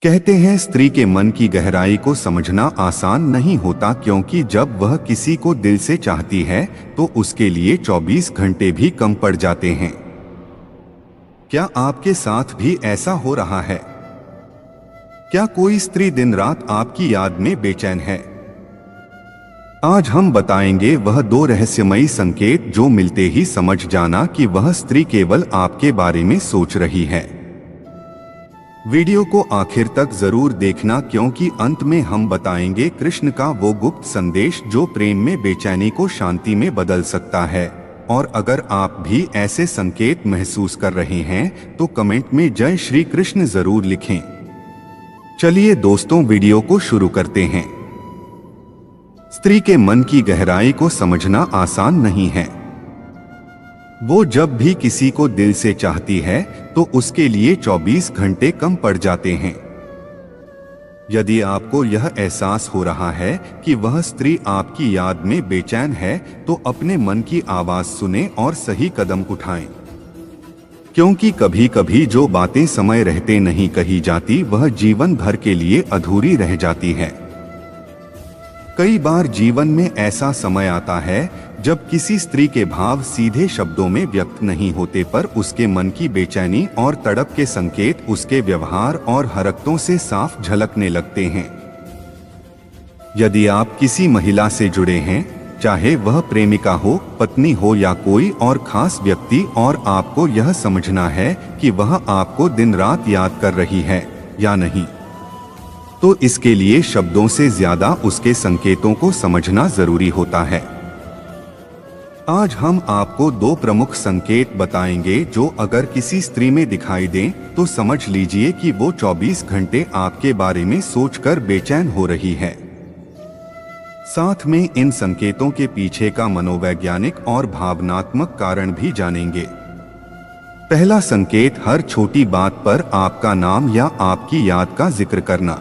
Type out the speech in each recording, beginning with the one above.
कहते हैं स्त्री के मन की गहराई को समझना आसान नहीं होता, क्योंकि जब वह किसी को दिल से चाहती है तो उसके लिए 24 घंटे भी कम पड़ जाते हैं। क्या आपके साथ भी ऐसा हो रहा है? क्या कोई स्त्री दिन रात आपकी याद में बेचैन है? आज हम बताएंगे वह 2 रहस्यमयी संकेत जो मिलते ही समझ जाना कि वह स्त्री केवल आपके बारे में सोच रही है। वीडियो को आखिर तक जरूर देखना, क्योंकि अंत में हम बताएंगे कृष्ण का वो गुप्त संदेश जो प्रेम में बेचैनी को शांति में बदल सकता है। और अगर आप भी ऐसे संकेत महसूस कर रहे हैं तो कमेंट में जय श्री कृष्ण जरूर लिखें। चलिए दोस्तों, वीडियो को शुरू करते हैं। स्त्री के मन की गहराई को समझना आसान नहीं है। वो जब भी किसी को दिल से चाहती है तो उसके लिए 24 घंटे कम पड़ जाते हैं। यदि आपको यह एहसास हो रहा है कि वह स्त्री आपकी याद में बेचैन है तो अपने मन की आवाज सुने और सही कदम उठाएं। क्योंकि कभी कभी जो बातें समय रहते नहीं कही जाती वह जीवन भर के लिए अधूरी रह जाती है। कई बार जीवन में ऐसा समय आता है जब किसी स्त्री के भाव सीधे शब्दों में व्यक्त नहीं होते, पर उसके मन की बेचैनी और तड़प के संकेत उसके व्यवहार और हरकतों से साफ झलकने लगते हैं। यदि आप किसी महिला से जुड़े हैं, चाहे वह प्रेमिका हो, पत्नी हो या कोई और खास व्यक्ति, और आपको यह समझना है कि वह आपको दिन रात याद कर रही है या नहीं, तो इसके लिए शब्दों से ज्यादा उसके संकेतों को समझना जरूरी होता है। आज हम आपको 2 प्रमुख संकेत बताएंगे जो अगर किसी स्त्री में दिखाई दें तो समझ लीजिए कि वो 24 घंटे आपके बारे में सोचकर बेचैन हो रही है। साथ में इन संकेतों के पीछे का मनोवैज्ञानिक और भावनात्मक कारण भी जानेंगे। पहला संकेत, हर छोटी बात पर आपका नाम या आपकी याद का जिक्र करना।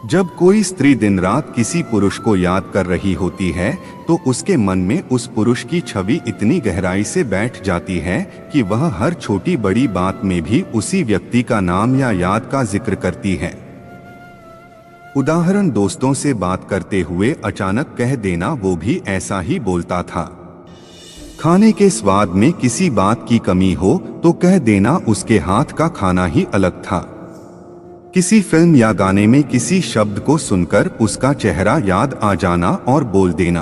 जब कोई स्त्री दिन रात किसी पुरुष को याद कर रही होती है तो उसके मन में उस पुरुष की छवि इतनी गहराई से बैठ जाती है कि वह हर छोटी बड़ी बात में भी उसी व्यक्ति का नाम या याद का जिक्र करती है। उदाहरण, दोस्तों से बात करते हुए अचानक कह देना वो भी ऐसा ही बोलता था। खाने के स्वाद में किसी बात की कमी हो तो कह देना उसके हाथ का खाना ही अलग था। किसी फिल्म या गाने में किसी शब्द को सुनकर उसका चेहरा याद आ जाना और बोल देना।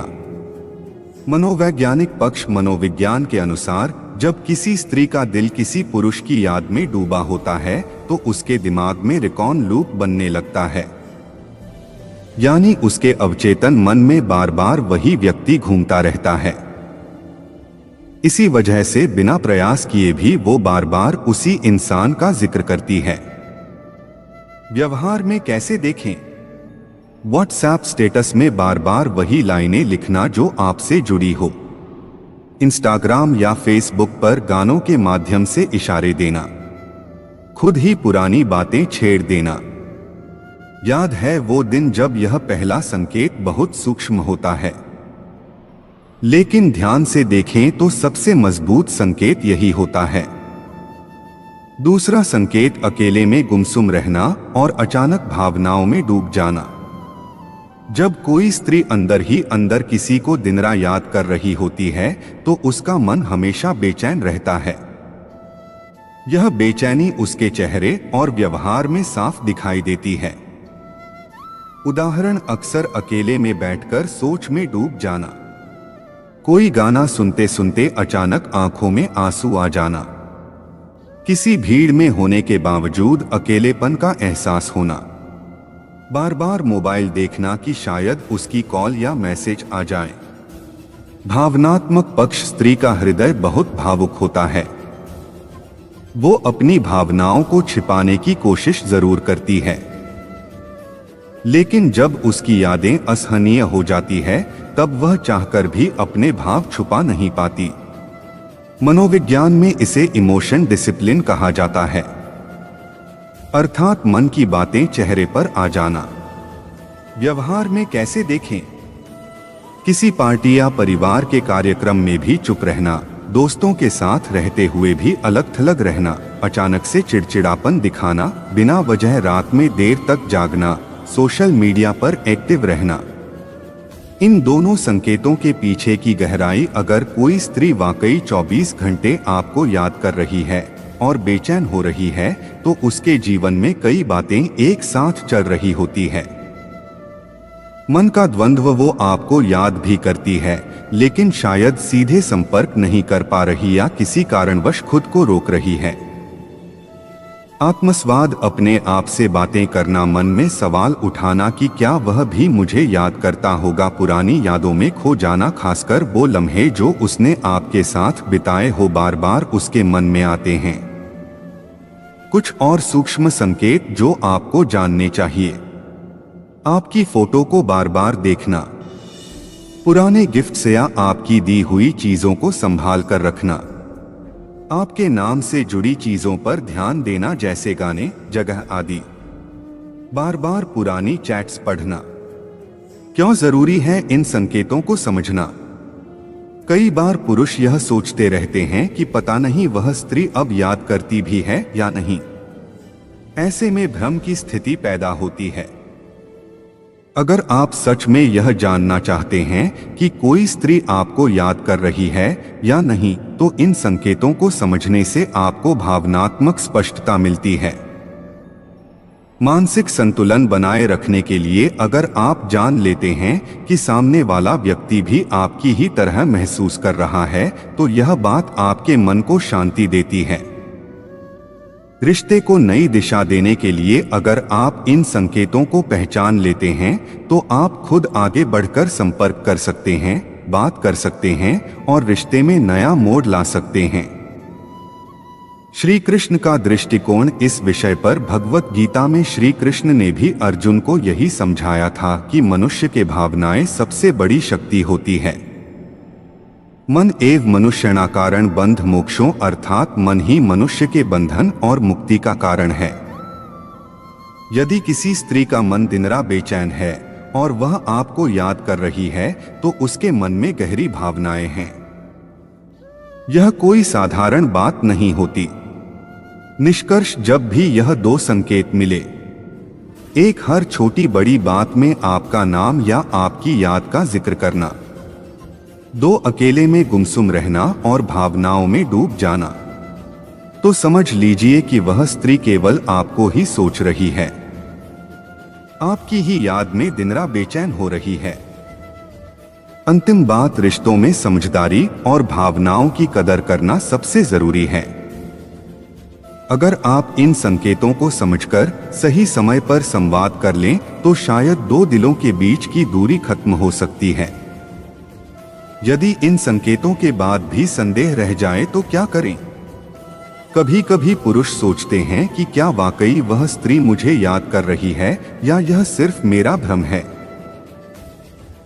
मनोवैज्ञानिक पक्ष, मनोविज्ञान के अनुसार जब किसी स्त्री का दिल किसी पुरुष की याद में डूबा होता है तो उसके दिमाग में रिकॉन लूप बनने लगता है, यानी उसके अवचेतन मन में बार बार वही व्यक्ति घूमता रहता है। इसी वजह से बिना प्रयास किए भी वो बार बार उसी इंसान का जिक्र करती है। व्यवहार में कैसे देखें? व्हाट्सएप स्टेटस में बार बार वही लाइनें लिखना जो आपसे जुड़ी हो। इंस्टाग्राम या फेसबुक पर गानों के माध्यम से इशारे देना। खुद ही पुरानी बातें छेड़ देना। याद है वो दिन जब यह पहला संकेत बहुत सूक्ष्म होता है, लेकिन ध्यान से देखें तो सबसे मजबूत संकेत यही होता है। दूसरा संकेत, अकेले में गुमसुम रहना और अचानक भावनाओं में डूब जाना। जब कोई स्त्री अंदर ही अंदर किसी को दिन रात याद कर रही होती है तो उसका मन हमेशा बेचैन रहता है। यह बेचैनी उसके चेहरे और व्यवहार में साफ दिखाई देती है। उदाहरण, अक्सर अकेले में बैठकर सोच में डूब जाना। कोई गाना सुनते सुनते अचानक आंखों में आंसू आ जाना। किसी भीड़ में होने के बावजूद अकेलेपन का एहसास होना। बार बार मोबाइल देखना कि शायद उसकी कॉल या मैसेज आ जाए। भावनात्मक पक्ष, स्त्री का हृदय बहुत भावुक होता है। वो अपनी भावनाओं को छिपाने की कोशिश जरूर करती है, लेकिन जब उसकी यादें असहनीय हो जाती है तब वह चाहकर भी अपने भाव छुपा नहीं पाती। मनोविज्ञान में इसे इमोशन डिसिप्लिन कहा जाता है, अर्थात मन की बातें चेहरे पर आ जाना। व्यवहार में कैसे देखें? किसी पार्टी या परिवार के कार्यक्रम में भी चुप रहना, दोस्तों के साथ रहते हुए भी अलग थलग रहना, अचानक से चिड़चिड़ापन दिखाना, बिना वजह रात में देर तक जागना, सोशल मीडिया पर एक्टिव रहना। इन दोनों संकेतों के पीछे की गहराई, अगर कोई स्त्री वाकई 24 घंटे आपको याद कर रही है और बेचैन हो रही है, तो उसके जीवन में कई बातें एक साथ चल रही होती है। मन का द्वंद्व, वो आपको याद भी करती है लेकिन शायद सीधे संपर्क नहीं कर पा रही या किसी कारणवश खुद को रोक रही है। आत्मस्वाद, अपने आप से बातें करना, मन में सवाल उठाना कि क्या वह भी मुझे याद करता होगा। पुरानी यादों में खो जाना, खासकर वो लम्हे जो उसने आपके साथ बिताए हो, बार बार उसके मन में आते हैं। कुछ और सूक्ष्म संकेत जो आपको जानने चाहिए। आपकी फोटो को बार बार देखना, पुराने गिफ्ट्स या आपकी दी हुई चीजों को संभाल कर रखना, आपके नाम से जुड़ी चीजों पर ध्यान देना जैसे गाने, जगह आदि, बार बार पुरानी चैट्स पढ़ना। क्यों जरूरी है इन संकेतों को समझना? कई बार पुरुष यह सोचते रहते हैं कि पता नहीं वह स्त्री अब याद करती भी है या नहीं। ऐसे में भ्रम की स्थिति पैदा होती है। अगर आप सच में यह जानना चाहते हैं कि कोई स्त्री आपको याद कर रही है या नहीं, तो इन संकेतों को समझने से आपको भावनात्मक स्पष्टता मिलती है। मानसिक संतुलन बनाए रखने के लिए, अगर आप जान लेते हैं कि सामने वाला व्यक्ति भी आपकी ही तरह महसूस कर रहा है, तो यह बात आपके मन को शांति देती है। रिश्ते को नई दिशा देने के लिए अगर आप इन संकेतों को पहचान लेते हैं, तो आप खुद आगे बढ़कर संपर्क कर सकते हैं, बात कर सकते हैं और रिश्ते में नया मोड़ ला सकते हैं। श्री कृष्ण का दृष्टिकोण इस विषय पर, भगवत गीता में श्री कृष्ण ने भी अर्जुन को यही समझाया था कि मनुष्य के भावनाएं सबसे बड़ी शक्ति होती है। मन एव मनुष्यणा कारण बंध मोक्षों, अर्थात मन ही मनुष्य के बंधन और मुक्ति का कारण है। यदि किसी स्त्री का मन दिन रात बेचैन है और वह आपको याद कर रही है, तो उसके मन में गहरी भावनाएं हैं। यह कोई साधारण बात नहीं होती। निष्कर्ष, जब भी यह दो संकेत मिले, एक, हर छोटी बड़ी बात में आपका नाम या आपकी याद का जिक्र करना, दो, अकेले में गुमसुम रहना और भावनाओं में डूब जाना, तो समझ लीजिए कि वह स्त्री केवल आपको ही सोच रही है, आपकी ही याद में दिन रात बेचैन हो रही है। अंतिम बात, रिश्तों में समझदारी और भावनाओं की कदर करना सबसे जरूरी है। अगर आप इन संकेतों को समझकर सही समय पर संवाद कर लें, तो शायद दो दिलों के बीच की दूरी खत्म हो सकती है। यदि इन संकेतों के बाद भी संदेह रह जाए तो क्या करें? कभी कभी पुरुष सोचते हैं कि क्या वाकई वह स्त्री मुझे याद कर रही है या यह सिर्फ मेरा भ्रम है।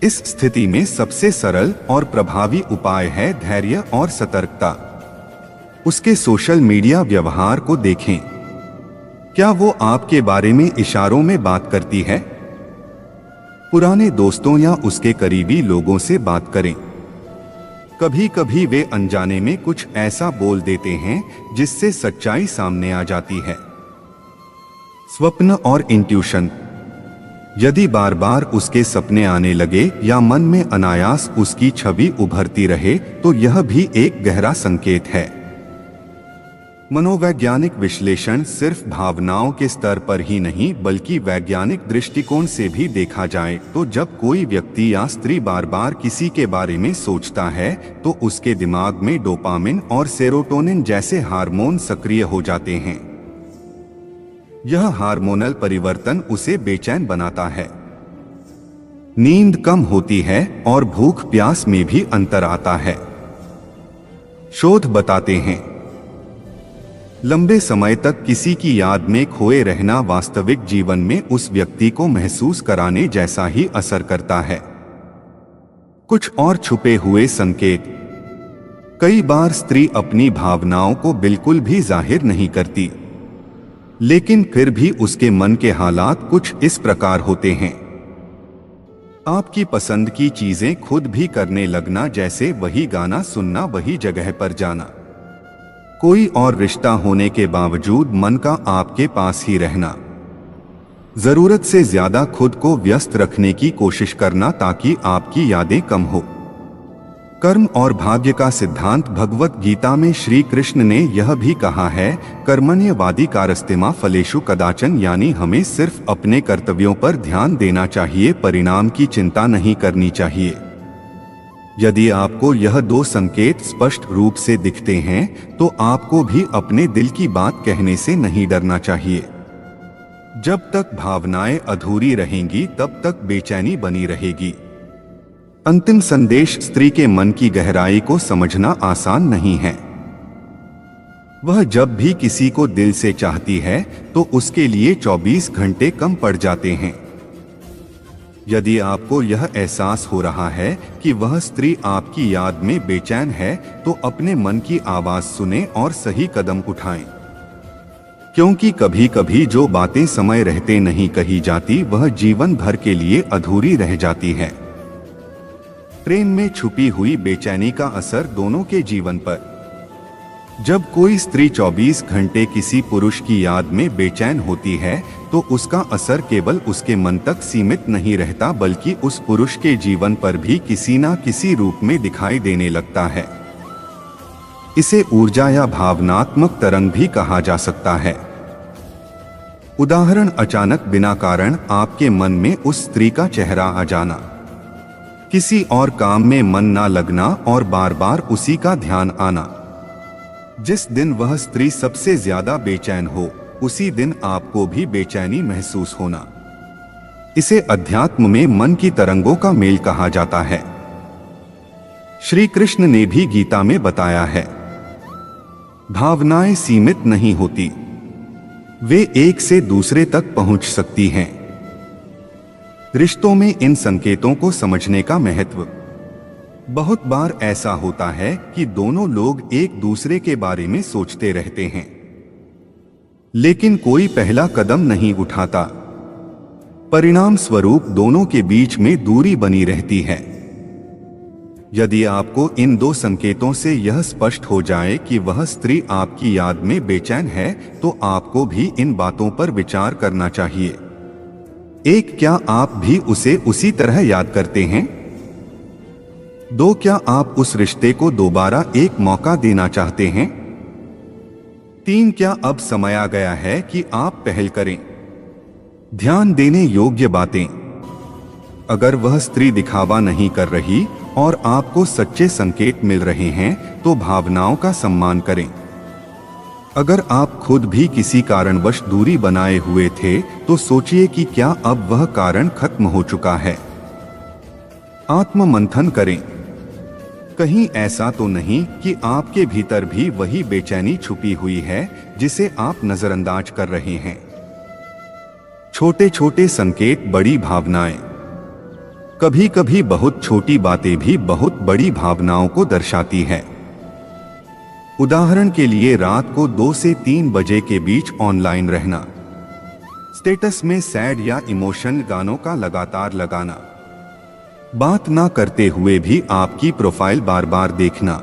इस स्थिति में सबसे सरल और प्रभावी उपाय है धैर्य और सतर्कता। उसके सोशल मीडिया व्यवहार को देखें। क्या वो आपके बारे में इशारों में बात करती है? पुराने दोस्तों या उसके करीबी लोगों से बात करें। कभी कभी वे अनजाने में कुछ ऐसा बोल देते हैं जिससे सच्चाई सामने आ जाती है। स्वप्न और इंट्यूशन, यदि बार बार उसके सपने आने लगे या मन में अनायास उसकी छवि उभरती रहे, तो यह भी एक गहरा संकेत है। मनोवैज्ञानिक विश्लेषण सिर्फ भावनाओं के स्तर पर ही नहीं बल्कि वैज्ञानिक दृष्टिकोण से भी देखा जाए तो जब कोई व्यक्ति या स्त्री बार बार किसी के बारे में सोचता है, तो उसके दिमाग में डोपामिन और सेरोटोनिन जैसे हार्मोन सक्रिय हो जाते हैं। यह हार्मोनल परिवर्तन उसे बेचैन बनाता है, नींद कम होती है और भूख प्यास में भी अंतर आता है। शोध बताते हैं लंबे समय तक किसी की याद में खोए रहना वास्तविक जीवन में उस व्यक्ति को महसूस कराने जैसा ही असर करता है। कुछ और छुपे हुए संकेत, कई बार स्त्री अपनी भावनाओं को बिल्कुल भी जाहिर नहीं करती, लेकिन फिर भी उसके मन के हालात कुछ इस प्रकार होते हैं। आपकी पसंद की चीजें खुद भी करने लगना, जैसे वही गाना सुनना, वही जगह पर जाना। कोई और रिश्ता होने के बावजूद मन का आपके पास ही रहना। जरूरत से ज्यादा खुद को व्यस्त रखने की कोशिश करना ताकि आपकी यादें कम हो। कर्म और भाग्य का सिद्धांत। भगवत गीता में श्री कृष्ण ने यह भी कहा है, कर्मण्येवाधिकारस्ते फलेषु कदाचन, यानी हमें सिर्फ अपने कर्तव्यों पर ध्यान देना चाहिए, परिणाम की चिंता नहीं करनी चाहिए। यदि आपको यह दो संकेत स्पष्ट रूप से दिखते हैं तो आपको भी अपने दिल की बात कहने से नहीं डरना चाहिए। जब तक भावनाएं अधूरी रहेंगी तब तक बेचैनी बनी रहेगी। अंतिम संदेश। स्त्री के मन की गहराई को समझना आसान नहीं है। वह जब भी किसी को दिल से चाहती है तो उसके लिए 24 घंटे कम पड़ जाते हैं। यदि आपको यह एहसास हो रहा है कि वह स्त्री आपकी याद में बेचैन है तो अपने मन की आवाज सुने और सही कदम उठाएं। क्योंकि कभी कभी जो बातें समय रहते नहीं कही जाती वह जीवन भर के लिए अधूरी रह जाती है। प्रेम में छुपी हुई बेचैनी का असर दोनों के जीवन पर। जब कोई स्त्री 24 घंटे किसी पुरुष की याद में बेचैन होती है तो उसका असर केवल उसके मन तक सीमित नहीं रहता, बल्कि उस पुरुष के जीवन पर भी किसी न किसी रूप में दिखाई देने लगता है। इसे ऊर्जा या भावनात्मक तरंग भी कहा जा सकता है। उदाहरण, अचानक बिना कारण आपके मन में उस स्त्री का चेहरा आ जाना, किसी और काम में मन ना लगना और बार बार उसी का ध्यान आना। जिस दिन वह स्त्री सबसे ज्यादा बेचैन हो उसी दिन आपको भी बेचैनी महसूस होना। इसे अध्यात्म में मन की तरंगों का मेल कहा जाता है। श्री कृष्ण ने भी गीता में बताया है, भावनाएं सीमित नहीं होती, वे एक से दूसरे तक पहुंच सकती हैं। रिश्तों में इन संकेतों को समझने का महत्व। बहुत बार ऐसा होता है कि दोनों लोग एक दूसरे के बारे में सोचते रहते हैं, लेकिन कोई पहला कदम नहीं उठाता। परिणाम स्वरूप दोनों के बीच में दूरी बनी रहती है। यदि आपको इन दो संकेतों से यह स्पष्ट हो जाए कि वह स्त्री आपकी याद में बेचैन है तो आपको भी इन बातों पर विचार करना चाहिए। 1. क्या आप भी उसे उसी तरह याद करते हैं? 2. क्या आप उस रिश्ते को दोबारा एक मौका देना चाहते हैं? 3. क्या अब समय आ गया है कि आप पहल करें? ध्यान देने योग्य बातें। अगर वह स्त्री दिखावा नहीं कर रही और आपको सच्चे संकेत मिल रहे हैं तो भावनाओं का सम्मान करें। अगर आप खुद भी किसी कारणवश दूरी बनाए हुए थे तो सोचिए कि क्या अब वह कारण खत्म हो चुका है। आत्म मंथन करें, कहीं ऐसा तो नहीं कि आपके भीतर भी वही बेचैनी छुपी हुई है जिसे आप नजरअंदाज कर रहे हैं। छोटे छोटे संकेत, बड़ी भावनाएं। कभी कभी बहुत छोटी बातें भी बहुत बड़ी भावनाओं को दर्शाती है। उदाहरण के लिए, रात को 2 से 3 बजे के बीच ऑनलाइन रहना, स्टेटस में सैड या इमोशनल गानों का लगातार लगाना, बात ना करते हुए भी आपकी प्रोफाइल बार बार देखना।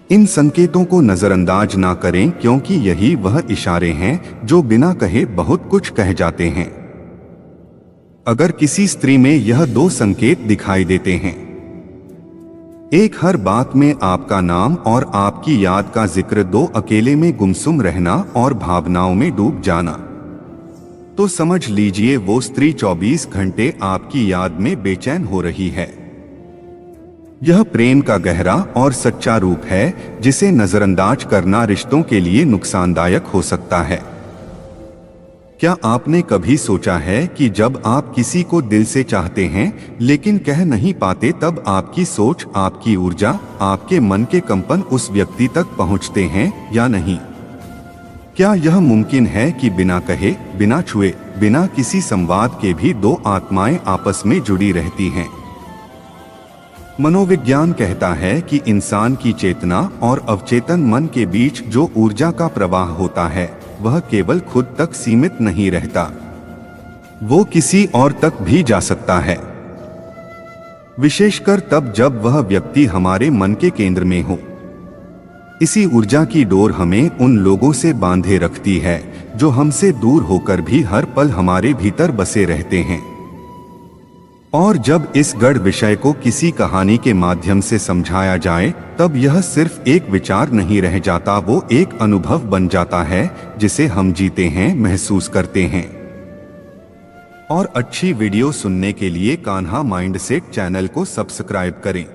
इन संकेतों को नजरअंदाज ना करें, क्योंकि यही वह इशारे हैं जो बिना कहे बहुत कुछ कह जाते हैं। अगर किसी स्त्री में यह 2 संकेत दिखाई देते हैं, 1. हर बात में आपका नाम और आपकी याद का जिक्र, 2. अकेले में गुमसुम रहना और भावनाओं में डूब जाना, तो समझ लीजिए वो स्त्री 24 घंटे आपकी याद में बेचैन हो रही है। यह प्रेम का गहरा और सच्चा रूप है जिसे नजरअंदाज करना रिश्तों के लिए नुकसानदायक हो सकता है। क्या आपने कभी सोचा है कि जब आप किसी को दिल से चाहते हैं लेकिन कह नहीं पाते, तब आपकी सोच, आपकी ऊर्जा, आपके मन के कंपन उस व्यक्ति तक पहुंचते हैं या नहीं? क्या यह मुमकिन है कि बिना कहे, बिना छुए, बिना किसी संवाद के भी 2 आत्माएं आपस में जुड़ी रहती हैं? मनोविज्ञान कहता है कि इंसान की चेतना और अवचेतन मन के बीच जो ऊर्जा का प्रवाह होता है वह केवल खुद तक सीमित नहीं रहता, वो किसी और तक भी जा सकता है। विशेषकर तब जब वह व्यक्ति हमारे मन के केंद्र में हो। इसी ऊर्जा की डोर हमें उन लोगों से बांधे रखती है जो हमसे दूर होकर भी हर पल हमारे भीतर बसे रहते हैं। और जब इस गढ़ विषय को किसी कहानी के माध्यम से समझाया जाए तब यह सिर्फ एक विचार नहीं रह जाता, वो एक अनुभव बन जाता है जिसे हम जीते हैं, महसूस करते हैं। और अच्छी वीडियो सुनने के लिए कान्हा माइंडसेट चैनल को सब्सक्राइब करें।